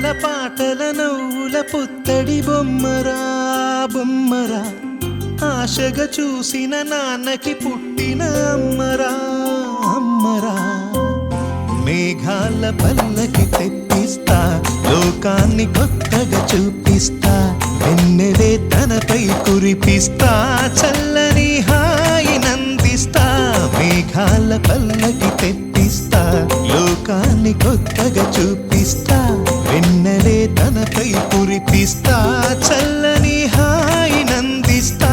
ఆటల పాటల నవ్వుల పుత్తడి బొమ్మరా బొమ్మరా ఆశగా చూసిన నాన్నకి పుట్టిన అమ్మరా అమ్మరా మేఘాల పల్లకి తెప్పిస్తా లోకాన్ని కొత్తగా చూపిస్తా వెన్నెలే తనపై కురిపిస్తా చల్లని హాయి నందిస్తా మేఘాల పల్లకి తెప్పిస్తా లోకాన్ని కొత్తగా చూపిస్తా వెన్నెలే తనపై కురిపిస్తా చల్లని హాయి నందిస్తా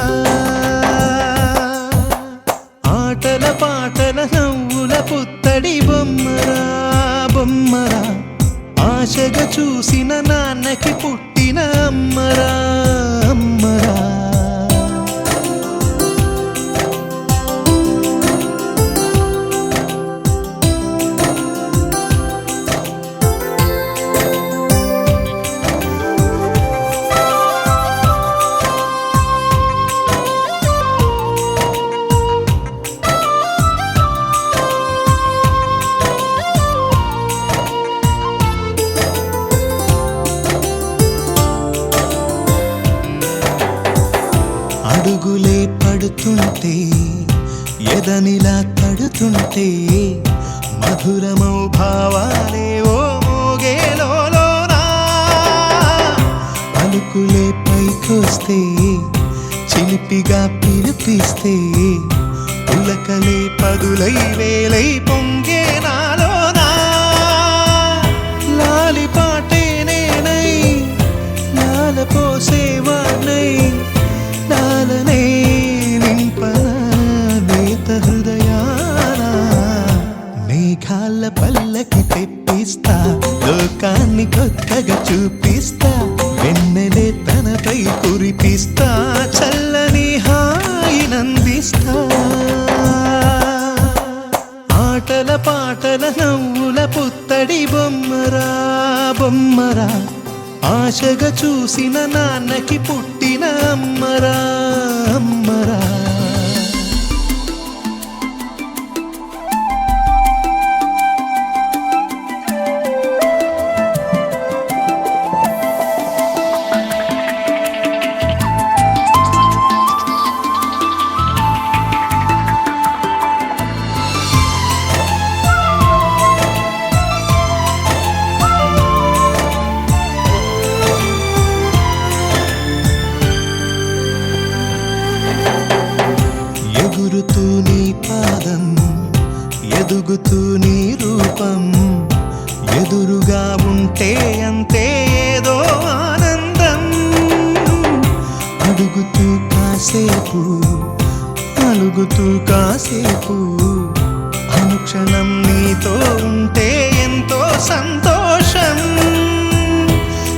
ఆటల పాటల నవ్వుల పుత్తడి బొమ్మరా బొమ్మరా ఆశగా చూసిన నాన్నకి పుట్టిన అమ్మరా అమ్మరా అడుగులే పడుతుంటే ఎదనిలా తడుతుంటే మధురమౌ భావాలే ఓ మోగేలోనా పలుకులే పైకొస్తే చిలిపిగా పిలిపిస్తే పులకలే పదులై వేలై పొంగే నాలోనా లాలి పాటే నేనై లాల పోసేవాణ్ణై నాలనే నింపన నేత హృదయాన మేఘాల పల్లకి తెప్పిస్తా లోకాన్ని కొత్తగా చూపిస్తా వెన్నెలే తనపై కురిపిస్తా చల్లని హాయి నందిస్తా ఆటల పాటల నవ్వుల పుత్తడి బొమ్మరా బొమ్మరా ఆశగా చూసిన నాన్నకి పుట్టిన అమ్మరా అమ్మరా ఎగురుతూ నీ పాదం ఎదుగుతూ నీ రూపం ఎదురుగా ఉంటే అంతే ఏదో ఆనందం అడుగుతూ కాసేపు అలుగుతూ కాసేపు అనుక్షణం నీతో ఉంటే ఎంతో సంతోషం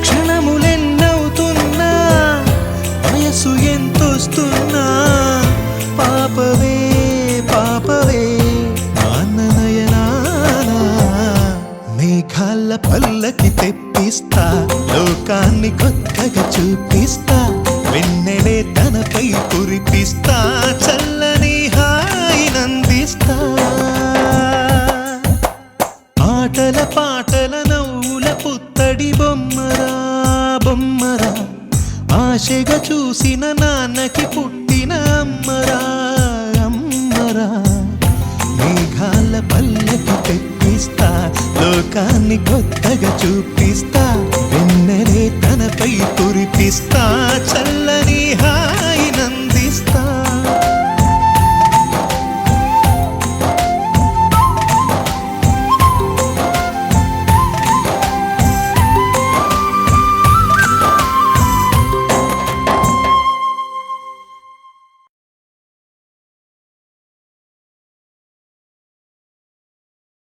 క్షణములెన్నవుతున్నా వయసు ఎంతొస్తున్నా పాపవే పాపవే నాన్ననయనానా మేఘాల పల్లకి తెప్పిస్తా లోకాన్ని కొత్తగా చూపిస్తా వెన్నెలే తనపై కురిపిస్తా చల్లని హాయి నందిస్తా ఆటల పాటల నవ్వుల పుత్తడి బొమ్మరా బొమ్మరా ఆశగా చూసిన నాన్నకి పుట్టిన అమ్మరా అమ్మరా మేఘాల పల్లకి తెప్పిస్తా లోకాన్ని కొత్తగా చూపిస్తా వెన్నెలే తనపై కురిపిస్తా చల్లని